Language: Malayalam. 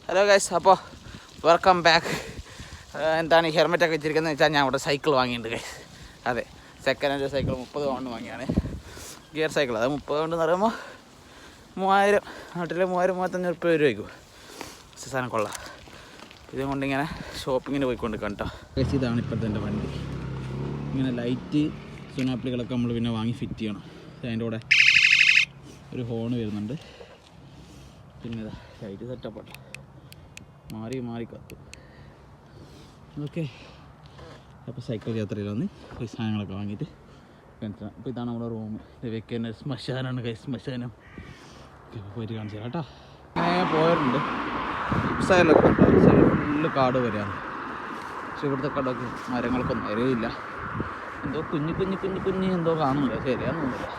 ഹലോ ഗൈസ്, അപ്പോൾ വെൽക്കം ബാക്ക്. എന്താണ് ഈ ഹെൽമെറ്റൊക്കെ വെച്ചിരിക്കുന്നത് വെച്ചാൽ ഞാൻ ഇവിടെ സൈക്കിൾ വാങ്ങിയിട്ടുണ്ട് ഗൈസ്. അതെ, സെക്കൻഡ് ഹാൻഡ് സൈക്കിൾ 30 പൗണ്ട് വാങ്ങിയാണ്. Gear cycle. അത് 30 പൗണ്ട് എന്ന് പറയുമ്പോൾ 3000, നാട്ടിലെ 3000-3500 രൂപയ്ക്കും സാധനം കൊള്ളാം. ഇതുകൊണ്ടിങ്ങനെ ഷോപ്പിങ്ങിന് പോയിക്കൊണ്ടിരിക്കാം കേട്ടോ ഗൈസ്. ഇതാണ് ഇപ്പോഴത്തെ എൻ്റെ വണ്ടി. ഇങ്ങനെ ലൈറ്റ് സുനാപ്പികളൊക്കെ നമ്മൾ പിന്നെ വാങ്ങി ഫിറ്റ് ചെയ്യണം. അതിൻ്റെ കൂടെ ഒരു ഹോണ് വരുന്നുണ്ട്. പിന്നെ ഇതാ ലൈറ്റ് സെറ്റപ്പാട്ടെ മാറി കത്തും. ഓക്കെ, അപ്പോൾ സൈക്കിൾ യാത്രയിൽ വന്ന് ഈ സാധനങ്ങളൊക്കെ വാങ്ങിയിട്ട് അപ്പോൾ ഇതാണ് നമ്മുടെ റൂം. ഇത് വെക്കുന്ന ശ്മശാനമാണ് കൈ, ശ്മശാനം. പോയിട്ട് കാണിച്ചു തരാം കേട്ടോ. അങ്ങനെ പോയിട്ടുണ്ട്. സൈഡിലൊക്കെ ഉണ്ടാവും, സൈഡിൽ ഫുള്ള് കാട് വരെയാണ്. പക്ഷെ ഇവിടുത്തെ കടമൊക്കെ മരങ്ങൾക്കൊന്നും അറിയില്ല. എന്തോ കുഞ്ഞ് എന്തോ കാണുന്നില്ല, ശരിയാണെന്നൊന്നുമില്ല.